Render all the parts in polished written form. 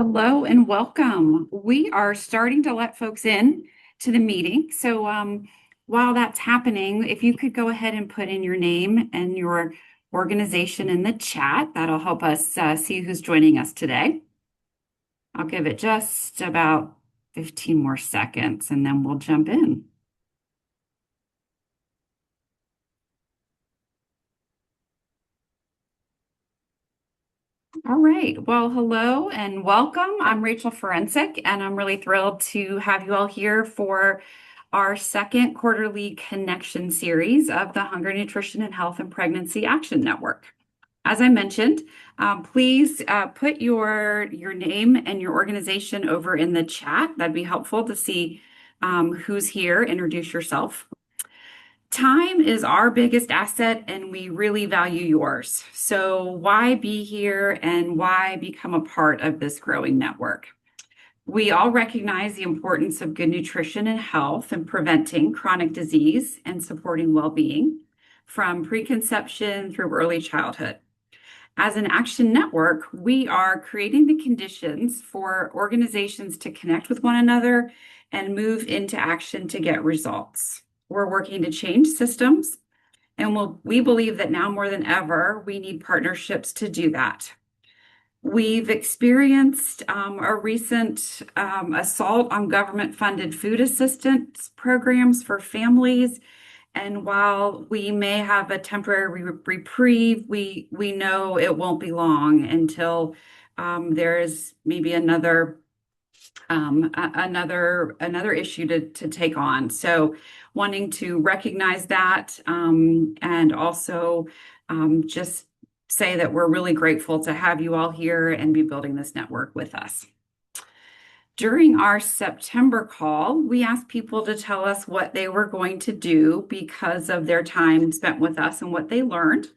Hello and welcome. We are starting to let folks in to the meeting. So while that's happening, if you could go ahead and put in your name and your organization in the chat, that'll help us see who's joining us today. I'll give it just about 15 more seconds and then we'll jump in. All right. Well, hello and welcome. I'm Rachel Forensic, and I'm really thrilled to have you all here for our second quarterly connection series of the Hunger, Nutrition, and Health and Pregnancy Action Network. As I mentioned, please put your name and your organization over in the chat. That'd be helpful to see who's here. Introduce yourself. Time is our biggest asset, and we really value yours. So why be here and why become a part of this growing network? We all recognize the importance of good nutrition and health and preventing chronic disease and supporting well-being from preconception through early childhood. As an action network, we are creating the conditions for organizations to connect with one another and move into action to get results. We're working to change systems, and we believe that now more than ever, we need partnerships to do that. We've experienced a recent assault on government-funded food assistance programs for families. And while we may have a temporary reprieve, we know it won't be long until there is maybe another issue to take on. So wanting to recognize that and also just say that we're really grateful to have you all here and be building this network with us. During our September call, we asked people to tell us what they were going to do because of their time spent with us and what they learned.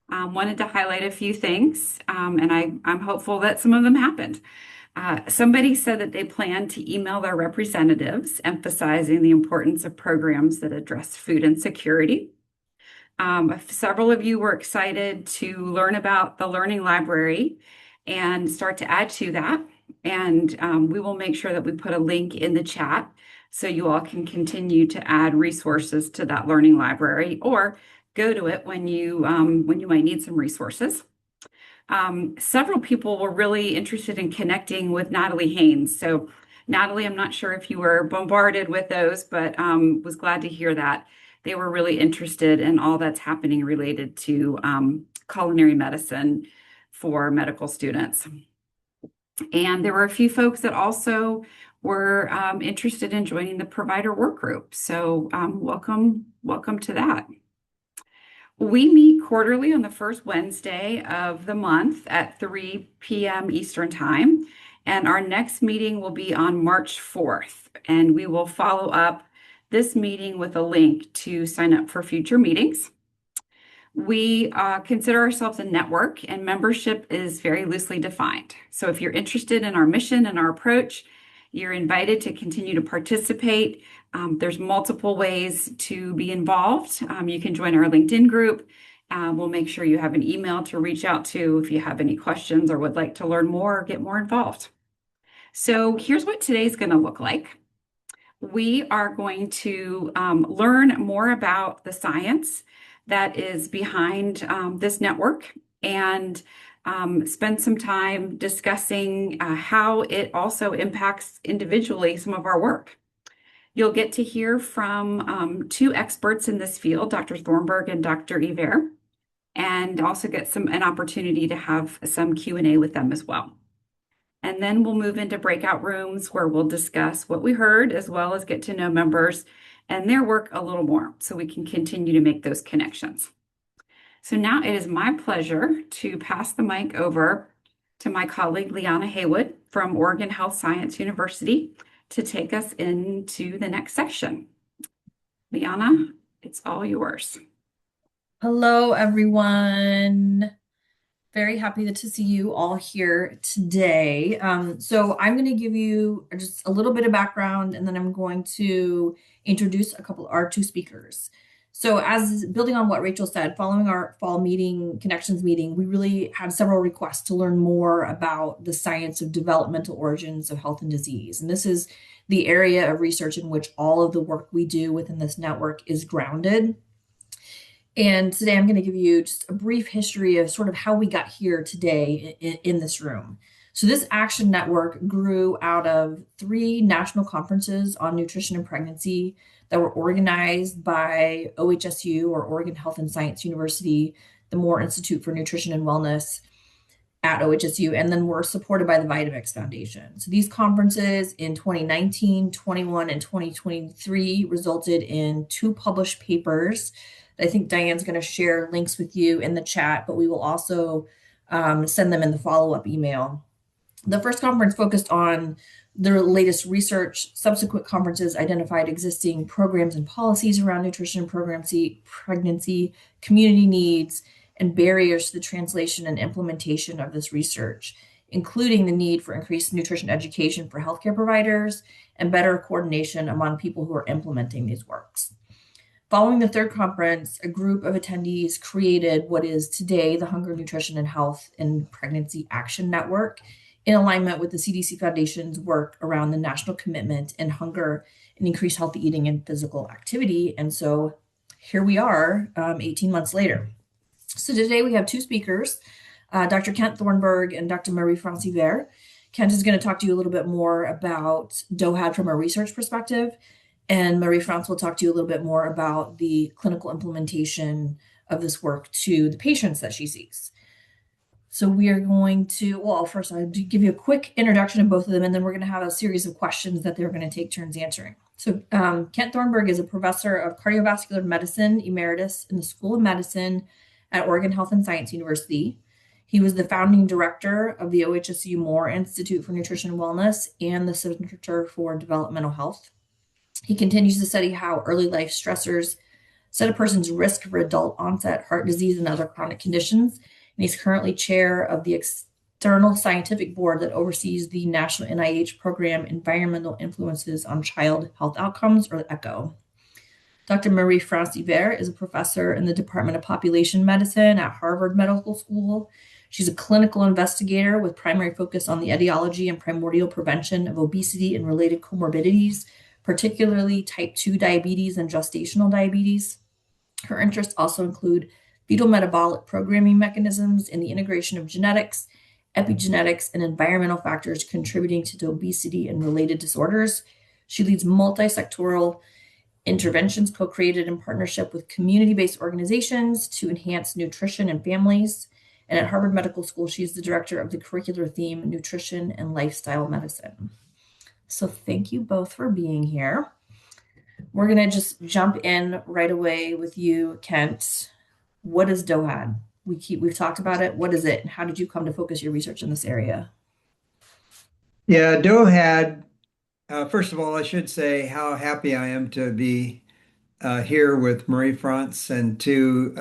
Wanted to highlight a few things, and I'm hopeful that some of them happened. Somebody said that they plan to email their representatives, emphasizing the importance of programs that address food insecurity. Several of you were excited to learn about the Learning Library and start to add to that. And we will make sure that we put a link in the chat so you all can continue to add resources to that Learning Library or go to it when you might need some resources. Several people were really interested in connecting with Natalie Haynes. So Natalie, I'm not sure if you were bombarded with those, but was glad to hear that. They were really interested in all that's happening related to culinary medicine for medical students. And there were a few folks that also were interested in joining the provider work group. So welcome to that. We meet quarterly on the first Wednesday of the month at 3 p.m. Eastern Time. And our next meeting will be on March 4th. And we will follow up this meeting with a link to sign up for future meetings. We consider ourselves a network, and membership is very loosely defined. So if you're interested in our mission and our approach, you're invited to continue to participate. There's multiple ways to be involved. You can join our LinkedIn group. We'll make sure you have an email to reach out to if you have any questions or would like to learn more or get more involved. So here's what today's going to look like. We are going to learn more about the science that is behind this network and spend some time discussing how it also impacts individually some of our work. You'll get to hear from two experts in this field, Dr. Thornburg and Dr. Hivert, and also get an opportunity to have some Q&A with them as well. And then we'll move into breakout rooms where we'll discuss what we heard as well as get to know members and their work a little more so we can continue to make those connections. So now it is my pleasure to pass the mic over to my colleague, Liana Haywood from Oregon Health Science University to take us into the next section. Liana, it's all yours. Hello, everyone. Very happy to see you all here today. So I'm going to give you just a little bit of background, and then I'm going to introduce our two speakers. So, as building on what Rachel said, following our fall meeting, connections meeting, we really had several requests to learn more about the science of developmental origins of health and disease. And this is the area of research in which all of the work we do within this network is grounded. And today I'm going to give you just a brief history of sort of how we got here today in this room. So, this action network grew out of 3 national conferences on nutrition and pregnancy that were organized by OHSU, or Oregon Health and Science University, the Moore Institute for Nutrition and Wellness at OHSU, and then were supported by the Vitamix Foundation. So, these conferences in 2019, 21, and 2023 resulted in 2 published papers. I think Diane's going to share links with you in the chat, but we will also send them in the follow-up email. The first conference focused on the latest research. Subsequent conferences identified existing programs and policies around nutrition and pregnancy, community needs, and barriers to the translation and implementation of this research, including the need for increased nutrition education for healthcare providers and better coordination among people who are implementing these works. Following the third conference, a group of attendees created what is today the Hunger, Nutrition, and Health and Pregnancy Action Network, in alignment with the CDC Foundation's work around the national commitment in hunger and increased healthy eating and physical activity. And so here we are 18 months later. So today we have 2 speakers, Dr. Kent Thornburg and Dr. Marie-France Hivert. Kent is going to talk to you a little bit more about DOHAD from a research perspective, and Marie-France will talk to you a little bit more about the clinical implementation of this work to the patients that she sees. So we are going to, well, first I'll give you a quick introduction of both of them, and then we're going to have a series of questions that they're going to take turns answering. So Kent Thornburg is a professor of cardiovascular medicine emeritus in the School of Medicine at Oregon Health and Science University. He was the founding director of the OHSU Moore Institute for Nutrition and Wellness and the Center for Developmental Health. He continues to study how early life stressors set a person's risk for adult onset heart disease and other chronic conditions. And he's currently chair of the external scientific board that oversees the National NIH program Environmental Influences on Child Health Outcomes, or ECHO. Dr. Marie-France Hivert is a professor in the Department of Population Medicine at Harvard Medical School. She's a clinical investigator with primary focus on the etiology and primordial prevention of obesity and related comorbidities, particularly type 2 diabetes and gestational diabetes. Her interests also include fetal metabolic programming mechanisms and the integration of genetics, epigenetics, and environmental factors contributing to obesity and related disorders. She leads multi-sectoral interventions co-created in partnership with community-based organizations to enhance nutrition in families. And at Harvard Medical School, she's the director of the curricular theme, Nutrition and Lifestyle Medicine. So thank you both for being here. We're going to just jump in right away with you, Kent. What is DOHAD? We've talked about it. What is it? And how did you come to focus your research in this area? Yeah, DOHAD, first of all, I should say how happy I am to be here with Marie-France and to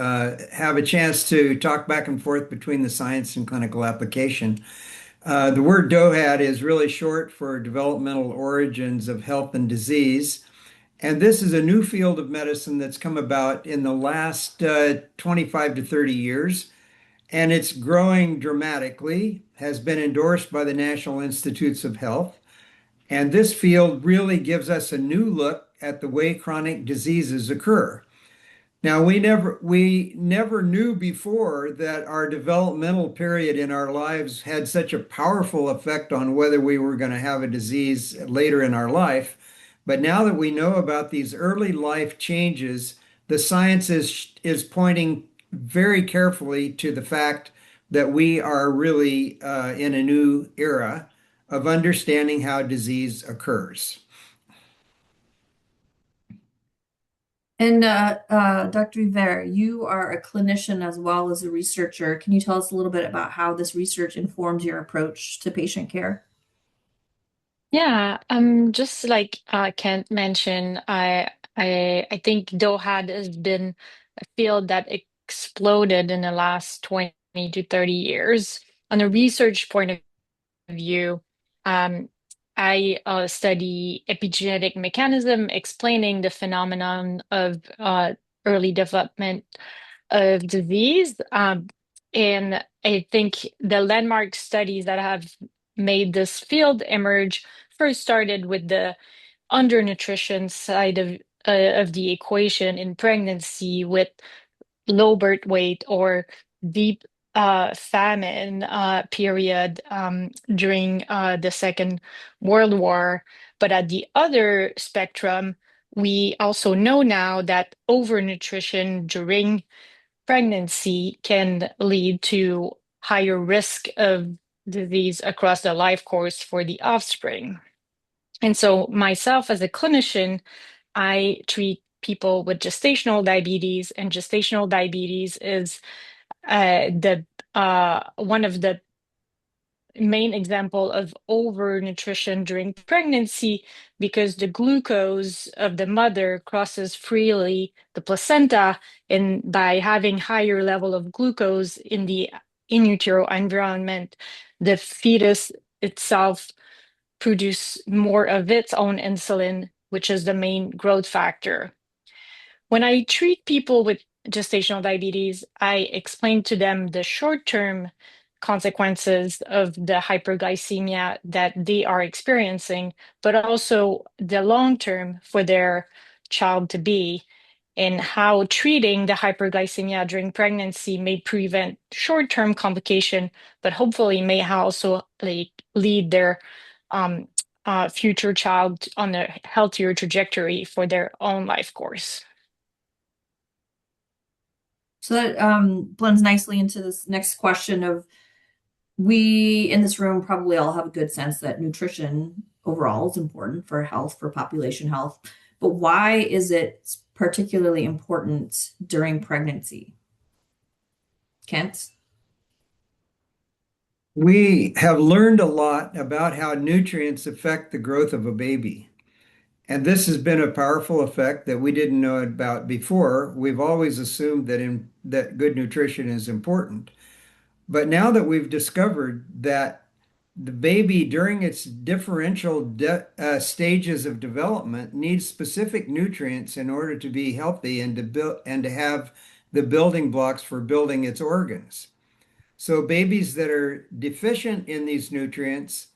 have a chance to talk back and forth between the science and clinical application. The word DOHAD is really short for Developmental Origins of Health and Disease. And this is a new field of medicine that's come about in the last 25 to 30 years. And it's growing dramatically, has been endorsed by the National Institutes of Health. And this field really gives us a new look at the way chronic diseases occur. Now, we never knew before that our developmental period in our lives had such a powerful effect on whether we were going to have a disease later in our life. But now that we know about these early life changes, the science is pointing very carefully to the fact that we are really in a new era of understanding how disease occurs. And Dr. Hivert, you are a clinician as well as a researcher. Can you tell us a little bit about how this research informs your approach to patient care? Yeah, just like Kent mentioned, I think DOHAD has been a field that exploded in the last 20 to 30 years. On a research point of view, I study epigenetic mechanism explaining the phenomenon of early development of disease. And I think the landmark studies that have made this field emerge first started with the undernutrition side of the equation in pregnancy with low birth weight or deep famine period during the Second World War. But at the other spectrum, we also know now that overnutrition during pregnancy can lead to higher risk of disease across the life course for the offspring. And so, myself as a clinician, I treat people with gestational diabetes, and gestational diabetes is the one of the main example of overnutrition during pregnancy because the glucose of the mother crosses freely the placenta, and by having higher level of glucose in the in utero environment, the fetus itself produce more of its own insulin, which is the main growth factor. When I treat people with gestational diabetes, I explain to them the short-term consequences of the hyperglycemia that they are experiencing, but also the long-term for their child to be, and how treating the hyperglycemia during pregnancy may prevent short-term complication, but hopefully may also lead their future child on a healthier trajectory for their own life course. So that blends nicely into this next question of, we in this room probably all have a good sense that nutrition overall is important for health, for population health, but why is it particularly important during pregnancy? Kent? We have learned a lot about how nutrients affect the growth of a baby. And this has been a powerful effect that we didn't know about before. We've always assumed that good nutrition is important. But now that we've discovered that the baby during its differential stages of development needs specific nutrients in order to be healthy and to build and to have the building blocks for building its organs. So babies that are deficient in these nutrients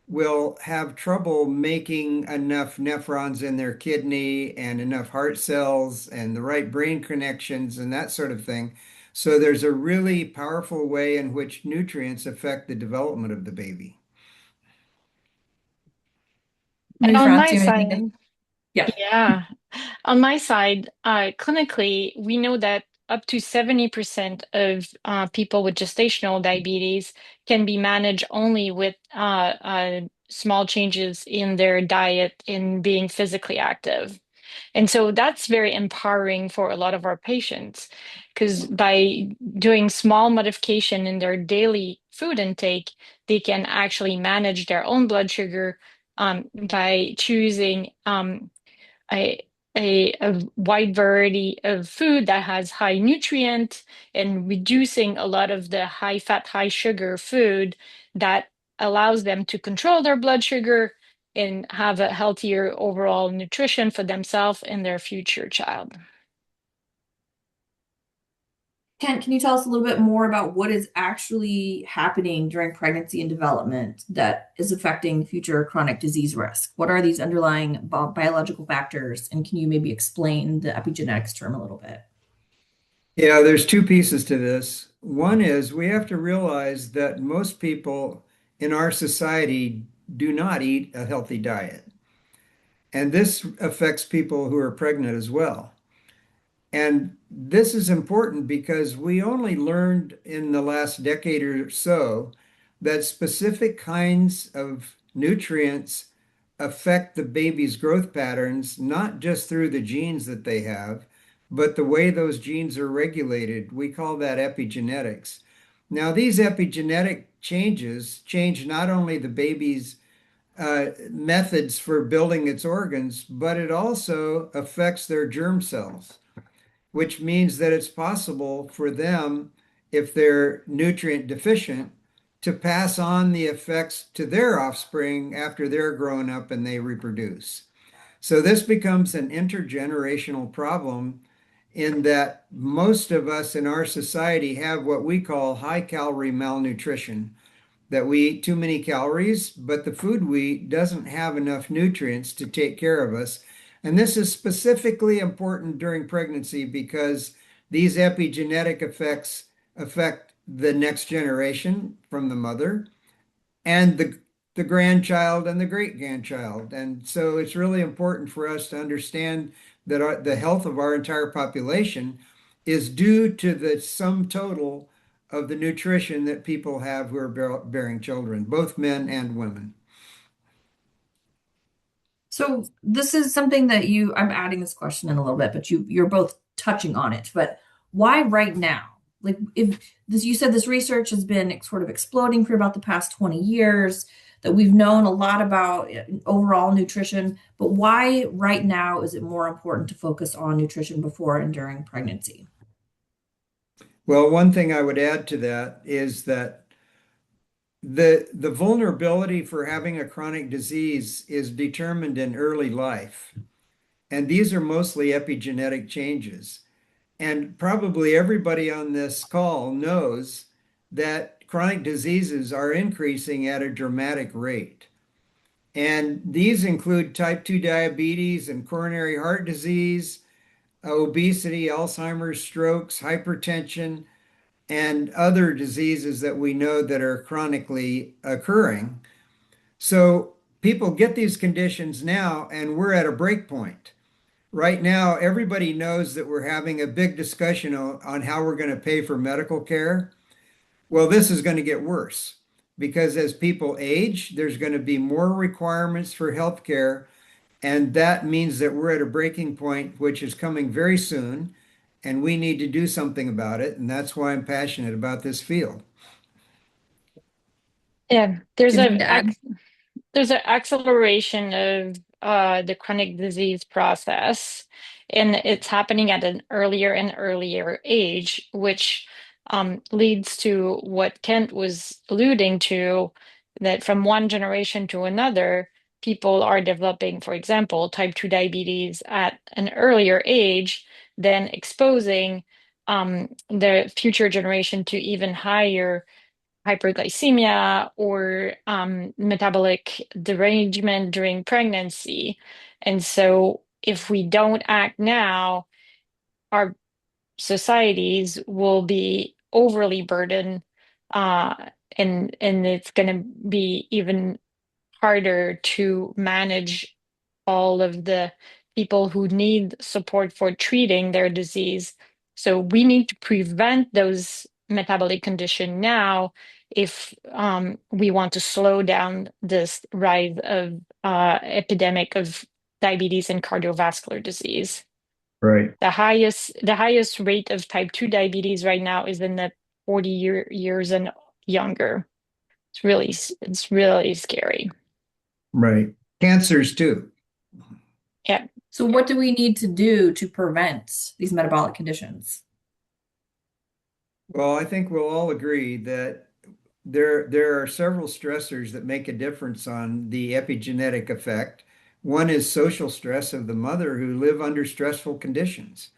will have trouble making enough nephrons in their kidney and enough heart cells and the right brain connections and that sort of thing. So there's a really powerful way in which nutrients affect the development of the baby. And Maybe on France, my do you have side, anything? Yeah. yeah, on my side, clinically, we know that up to 70% of people with gestational diabetes can be managed only with small changes in their diet, in being physically active. And so that's very empowering for a lot of our patients, because by doing small modification in their daily food intake, they can actually manage their own blood sugar by choosing a, a wide variety of food that has high nutrient, and reducing a lot of the high fat, high sugar food that allows them to control their blood sugar and have a healthier overall nutrition for themselves and their future child. Kent, can you tell us a little bit more about what is actually happening during pregnancy and development that is affecting future chronic disease risk? What are these underlying biological factors? And can you maybe explain the epigenetics term a little bit? Yeah, there's two pieces to this. One is we have to realize that most people in our society do not eat a healthy diet. And this affects people who are pregnant as well. And this is important because we only learned in the last decade or so that specific kinds of nutrients affect the baby's growth patterns, not just through the genes that they have, but the way those genes are regulated. We call that epigenetics. Now, these epigenetic changes change not only the baby's methods for building its organs, but it also affects their germ cells, which means that it's possible for them, if they're nutrient deficient, to pass on the effects to their offspring after they're grown up and they reproduce. So this becomes an intergenerational problem, in that most of us in our society have what we call high calorie malnutrition, that we eat too many calories, but the food we eat doesn't have enough nutrients to take care of us. And this is specifically important during pregnancy because these epigenetic effects affect the next generation from the mother and the grandchild and the great grandchild. And so it's really important for us to understand that the health of our entire population is due to the sum total of the nutrition that people have who are bearing children, both men and women. So this is something that I'm adding this question in a little bit, but you're both touching on it. But why right now? Like if this, you said this research has been sort of exploding for about the past 20 years, that we've known a lot about overall nutrition, but why right now is it more important to focus on nutrition before and during pregnancy? Well, one thing I would add to that is that the vulnerability for having a chronic disease is determined in early life. And these are mostly epigenetic changes. And probably everybody on this call knows that chronic diseases are increasing at a dramatic rate. And these include type 2 diabetes and coronary heart disease, obesity, Alzheimer's, strokes, hypertension, and other diseases that we know that are chronically occurring. So people get these conditions now, and we're at a break point. Right now, everybody knows that we're having a big discussion on how we're going to pay for medical care. Well, this is going to get worse because as people age, there's going to be more requirements for health care. And that means that we're at a breaking point, which is coming very soon. And we need to do something about it. And that's why I'm passionate about this field. Yeah, there's Anything a to add? there's an acceleration of the chronic disease process, and it's happening at an earlier and earlier age, which leads to what Kent was alluding to, that from one generation to another, people are developing, for example, type 2 diabetes at an earlier age, then exposing the future generation to even higher hyperglycemia or metabolic derangement during pregnancy. And so, if we don't act now, our societies will be overly burdened, uh, and it's going to be even harder to manage all of the people who need support for treating their disease. So we need to prevent those metabolic conditions now if we want to slow down this rise of epidemic of diabetes and cardiovascular disease. Right. The highest rate of type 2 diabetes right now is in the 40 years and younger. It's really scary. Right. Cancers too. Yeah. So what do we need to do to prevent these metabolic conditions? Well, I think we'll all agree that there are several stressors that make a difference on the epigenetic effect. One is social stress of the mother who live under stressful conditions.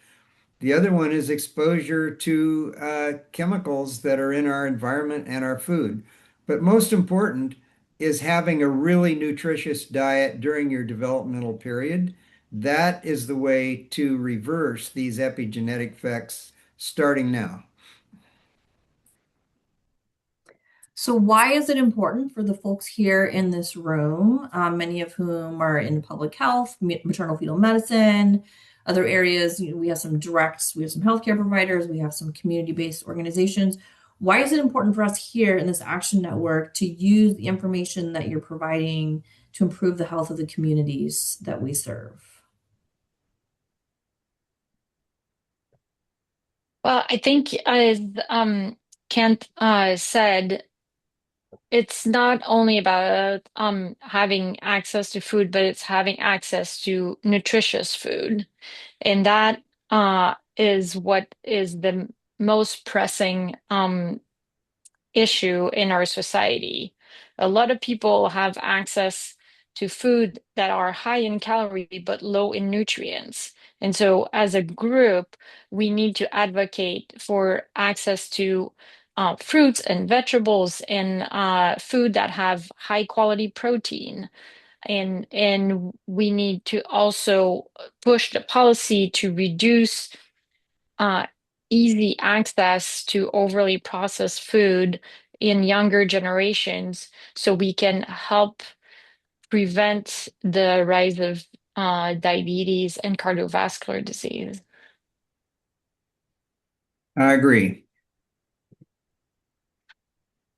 The other one is exposure to chemicals that are in our environment and our food. But most important is having a really nutritious diet during your developmental period. That is the way to reverse these epigenetic effects starting now. So why is it important for the folks here in this room, many of whom are in public health, maternal fetal medicine, other areas? We have some directs, we have some healthcare providers, we have some community-based organizations. Why is it important for us here in this action network to use the information that you're providing to improve the health of the communities that we serve? Well, I think as Kent said, it's not only about having access to food, but it's having access to nutritious food. And that is what is the most pressing issue in our society. A lot of people have access to food that are high in calorie but low in nutrients. And so as a group, we need to advocate for access to fruits and vegetables and food that have high quality protein. And we need to also push the policy to reduce uh, easy access to overly processed food in younger generations so we can help prevent the rise of diabetes and cardiovascular disease. I agree.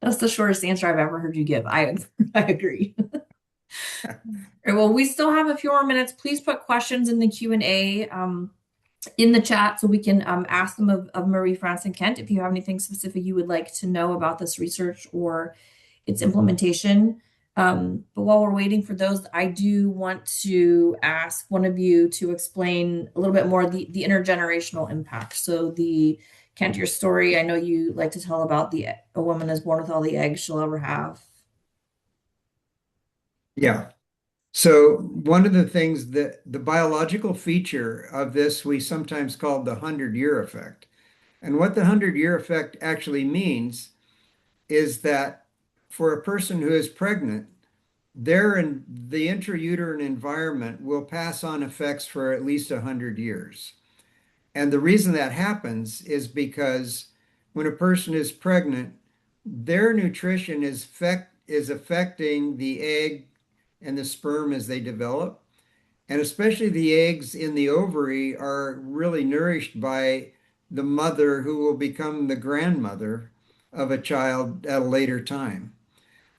That's the shortest answer I've ever heard you give. I agree. All right, well, we still have a few more minutes. Please put questions in the Q&A in the chat so we can ask them of Marie, France, and Kent if you have anything specific you would like to know about this research or its implementation. But while we're waiting for those, I do want to ask one of you to explain a little bit more the intergenerational impact. So Kent, your story, I know you like to tell about a woman is born with all the eggs she'll ever have. Yeah. So one of the things that the biological feature of this we sometimes call the 100-year effect. And what the 100-year effect actually means is that for a person who is pregnant, the intrauterine environment will pass on effects for at least 100 years. And the reason that happens is because when a person is pregnant, their nutrition is affecting the egg and the sperm as they develop. And especially the eggs in the ovary are really nourished by the mother who will become the grandmother of a child at a later time.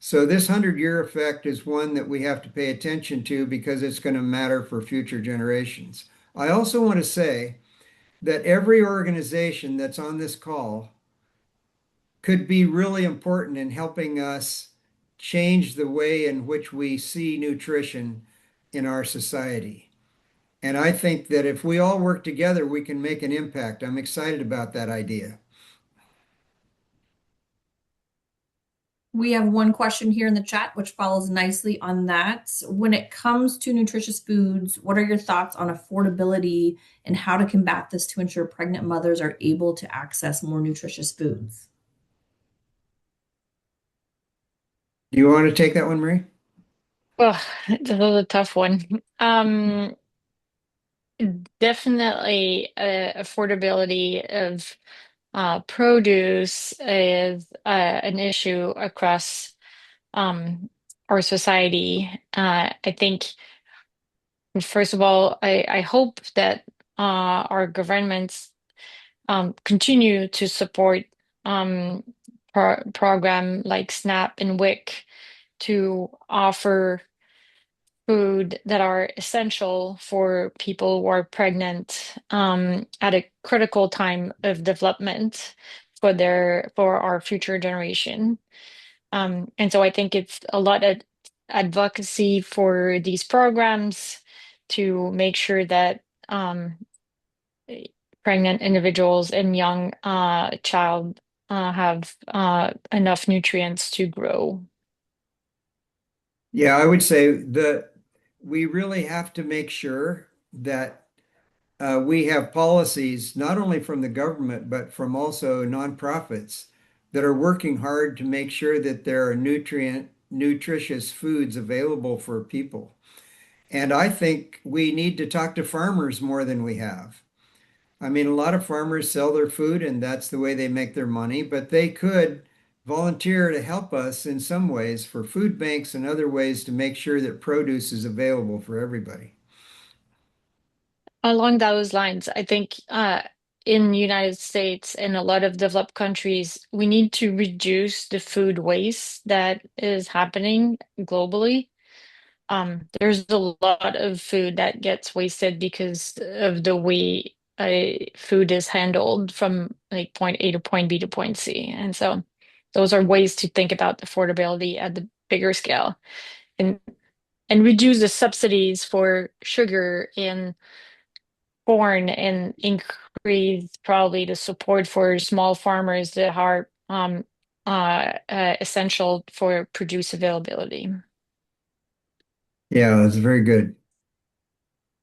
So this 100-year effect is one that we have to pay attention to because it's going to matter for future generations. I also want to say that every organization that's on this call could be really important in helping us change the way in which we see nutrition in our society. And I think that if we all work together, we can make an impact. I'm excited about that idea. We have one question here in the chat, which follows nicely on that. When it comes to nutritious foods, what are your thoughts on affordability and how to combat this to ensure pregnant mothers are able to access more nutritious foods? Do you want to take that one, Marie? Well, this is a tough one. Definitely affordability of produce is an issue across our society. I think, first of all, I hope that our governments continue to support program like SNAP and WIC to offer food that are essential for people who are pregnant at a critical time of development for our future generation. And so I think it's a lot of advocacy for these programs to make sure that pregnant individuals and young child have enough nutrients to grow. Yeah, I would say that we really have to make sure that we have policies, not only from the government, but from also nonprofits that are working hard to make sure that there are nutritious foods available for people. And I think we need to talk to farmers more than we have. I mean, a lot of farmers sell their food and that's the way they make their money, but they could volunteer to help us in some ways for food banks and other ways to make sure that produce is available for everybody. Along those lines, I think in the United States and a lot of developed countries, we need to reduce the food waste that is happening globally. There's a lot of food that gets wasted because of the way food is handled from like point A to point B to point C. And so those are ways to think about affordability at the bigger scale and reduce the subsidies for sugar in corn and increase probably the support for small farmers that are essential for produce availability. Yeah, that's very good.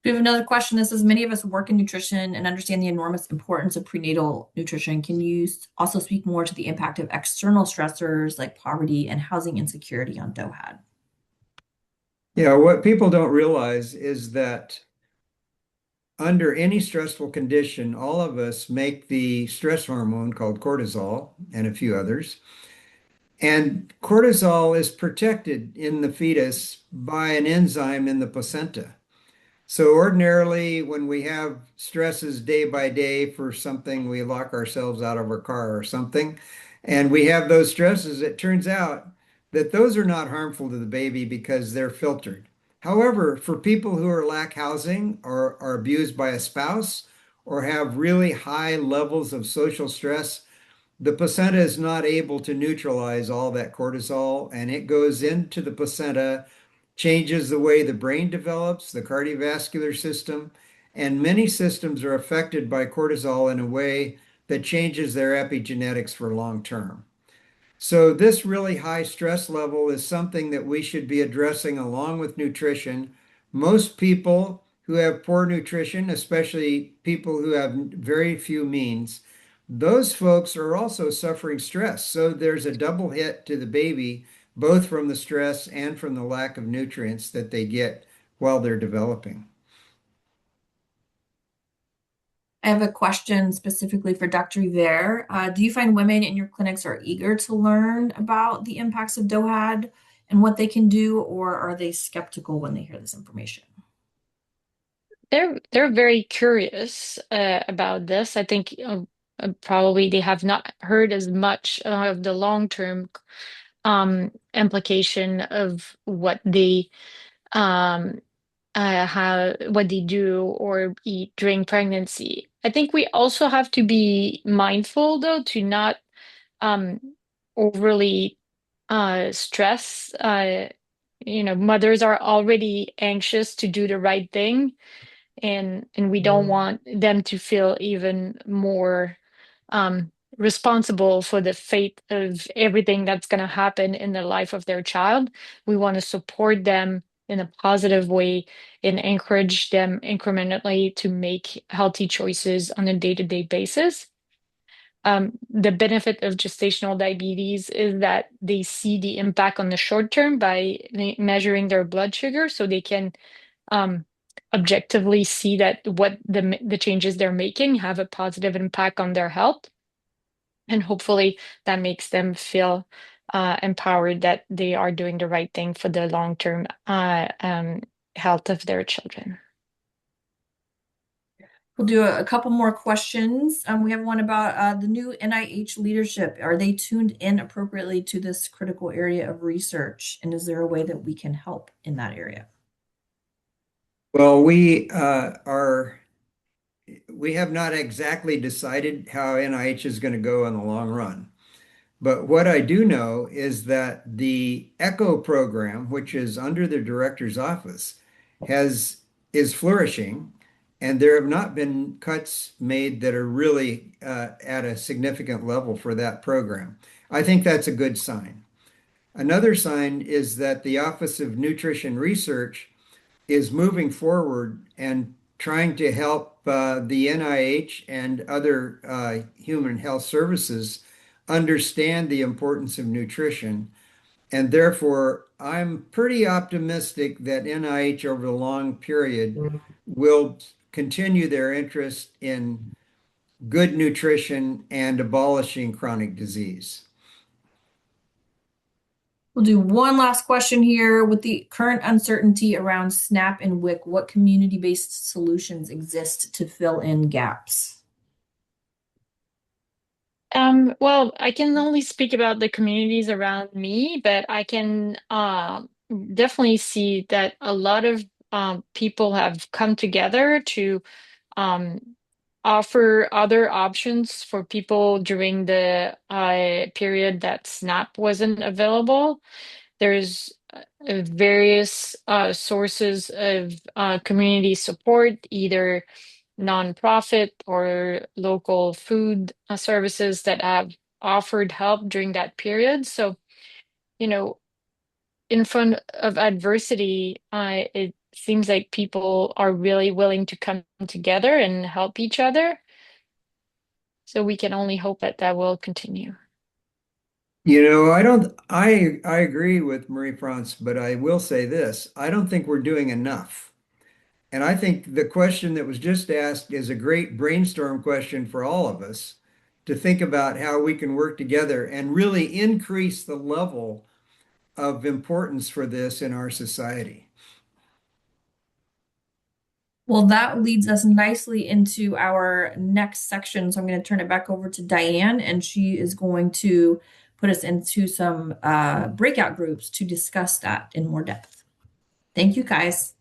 We have another question that says many of us work in nutrition and understand the enormous importance of prenatal nutrition. Can you also speak more to the impact of external stressors like poverty and housing insecurity on DOHAD? Yeah, what people don't realize is that under any stressful condition, all of us make the stress hormone called cortisol and a few others. And cortisol is protected in the fetus by an enzyme in the placenta. So ordinarily, when we have stresses day by day for something, we lock ourselves out of our car or something, and we have those stresses, it turns out that those are not harmful to the baby because they're filtered. However, for people who are lack housing or are abused by a spouse or have really high levels of social stress, the placenta is not able to neutralize all that cortisol, and it goes into the placenta, changes the way the brain develops, the cardiovascular system, and many systems are affected by cortisol in a way that changes their epigenetics for long term. So this really high stress level is something that we should be addressing along with nutrition. Most people who have poor nutrition, especially people who have very few means, those folks are also suffering stress. So there's a double hit to the baby, both from the stress and from the lack of nutrients that they get while they're developing. I have a question specifically for Dr. Hivert. Do you find women in your clinics are eager to learn about the impacts of DOHAD and what they can do, or are they skeptical when they hear this information? They're very curious about this. I think probably they have not heard as much of the long-term implication of what they um, how what they do or eat during pregnancy. I think we also have to be mindful, though, to not um, overly stress. Mothers are already anxious to do the right thing, and we don't want them to feel even more responsible for the fate of everything that's going to happen in the life of their child. We want to support them in a positive way and encourage them incrementally to make healthy choices on a day-to-day basis. The benefit of gestational diabetes is that they see the impact on the short term by measuring their blood sugar, so they can um, objectively see that what the changes they're making have a positive impact on their health, and hopefully that makes them feel empowered that they are doing the right thing for the long-term health of their children. We'll do a couple more questions. We have one about the new NIH leadership. Are they tuned in appropriately to this critical area of research? And is there a way that we can help in that area? Well, we have not exactly decided how NIH is going to go in the long run. But what I do know is that the ECHO program, which is under the director's office, has is flourishing, and there have not been cuts made that are really at a significant level for that program. I think that's a good sign. Another sign is that the Office of Nutrition Research is moving forward and trying to help the NIH and other human health services understand the importance of nutrition. And therefore, I'm pretty optimistic that NIH over the long period will continue their interest in good nutrition and abolishing chronic disease. We'll do one last question here. With the current uncertainty around SNAP and WIC, what community-based solutions exist to fill in gaps? Well, I can only speak about the communities around me, but I can definitely see that a lot of people have come together to um, offer other options for people during the period that SNAP wasn't available. There's various sources of community support, either nonprofit or local food services that have offered help during that period. So, you know, in front of adversity, it seems like people are really willing to come together and help each other. So we can only hope that that will continue. I agree with Marie France, but I will say this, I don't think we're doing enough. And I think the question that was just asked is a great brainstorm question for all of us to think about how we can work together and really increase the level of importance for this in our society. Well, that leads us nicely into our next section. So I'm going to turn it back over to Diane, and she is going to put us into some breakout groups to discuss that in more depth. Thank you, guys.